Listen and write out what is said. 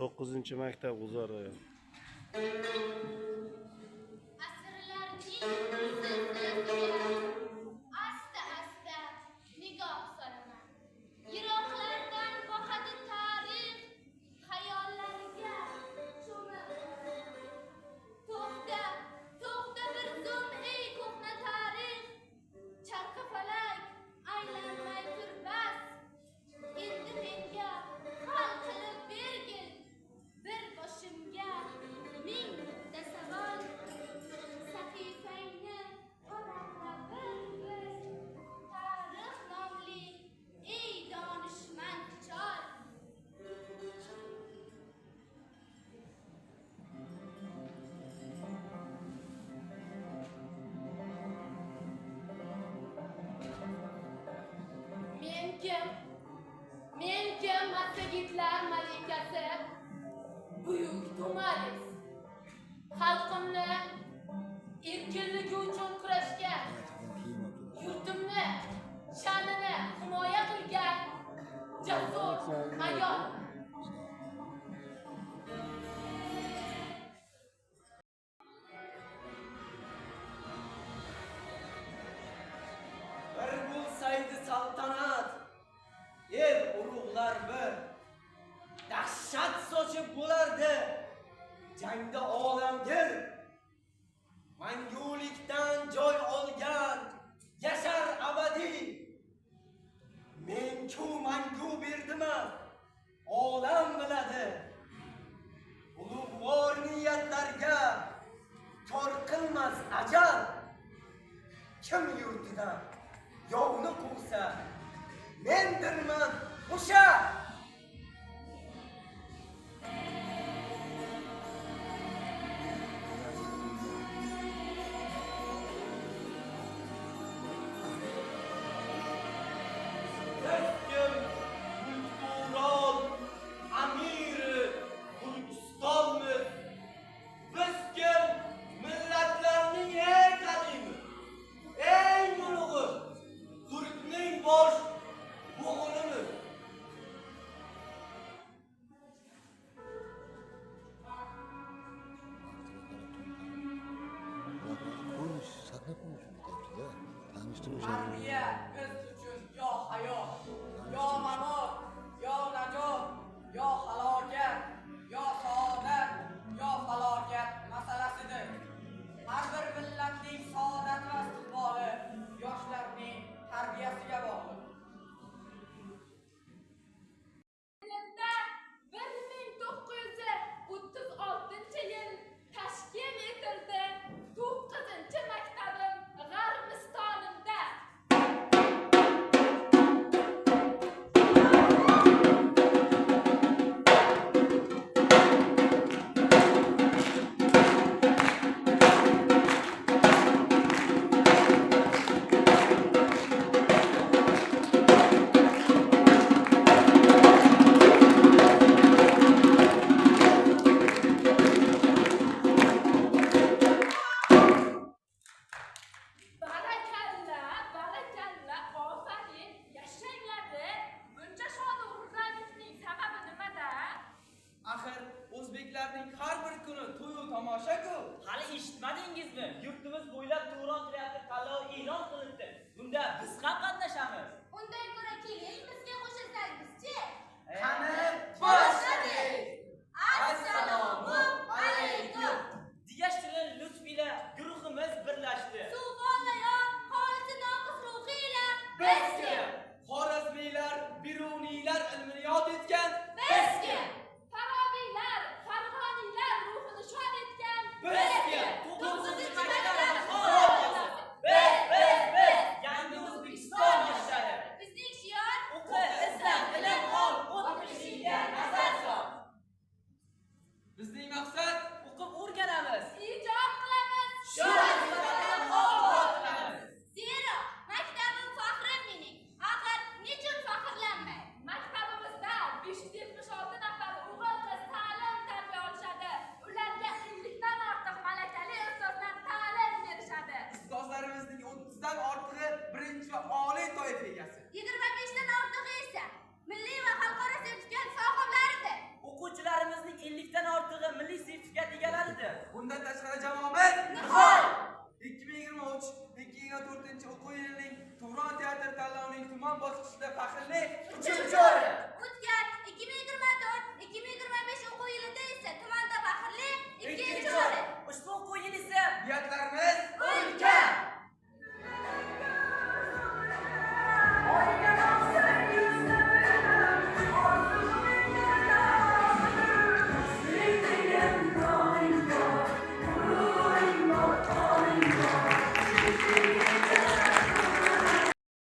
9-maktab G'uzor rayoni. Asta-asta nigoh solaman. Yiroqlardan boqadi tarix, xayollariga cho'mib. To'xta, to'xta bir zum ey ko'hna tarix. Charqafalak aylanmay tur bas. Endi menga hal qilib bergil. Bir boshimga ming bitta savol. Sahifangni qoraqla bir tarix nomli ey donishmand chol. Men kim Masjidlar malikasi, buyuk To'maris. Xalqimni erkinligi uchun kurashgan, yurtimni sha'nini himoya qilgan jasur ayol. Bir bo'lsaydi saltanat, el urug'lar bir, dahshat sochib bo'lardi jangda olamgir. Mangulikdan joy olgan yashar abadiy. Men-ku mangu berdimmi, olam biladi. Ulug'vor niyatlarga kor qilmas ajal. Kim yurtidan yovni quvsa, mendirman o'sha. Kim Mulkdurol amiri Turkistonmiz. Biz kim millatlarning eng qadimi, eng ulug'i Turkning bosh o'g'limiz. Tarbiya biz uchun yo hayot, yo mamot, yo najot, yo halokat, yo saodat, yo falokat masalasidir. Har bir millatning saodat va istiqboli yoshlarning tarbiyasiga bog'liq. 1936-yil tashkil etildi 9-maktabim G'armistonimda. Barakalla, barakalla, ofarin, yashanglar-da. Buncha shod-xurramlikning sababi nimada? Axir o'zbeklarning har bir kuni to'y tomosha-ku. Hali eshitmadingizmi? Yurtimiz bo'ylab Turon teatri tanlovi e'lon qilindi. Bunda biz ham qatnashamiz. Undan ko'ra keling, bizga qo'shilsangizchi. Qani boshladik. Assalomu alaykum. Diyashtirin Lutfila guruhimiz birlashdi. Suvvonayon xolisi noqis ruhiylar Biz kim? Xorazmiylar, Biruniylar ilmini yod etgan. biz kim? Faroviylar, Farg'oniylar ruhini shod etgan Biz kim? 9-maktab Biz yangi O'zbekiston yoshlari. bizning shior O'qi, izlan, ilm ol, o'tmishingga nazar sol. Bizning maqsad O'qib o'rganamiz. ijod qilamiz. Shu vazifadan obod qilamiz. Zero maktabim faxrim mening. Axir nechun faxrlanmay? Maktabimizda 5 tuman bosqichida faxrli Uchinchi o'rin.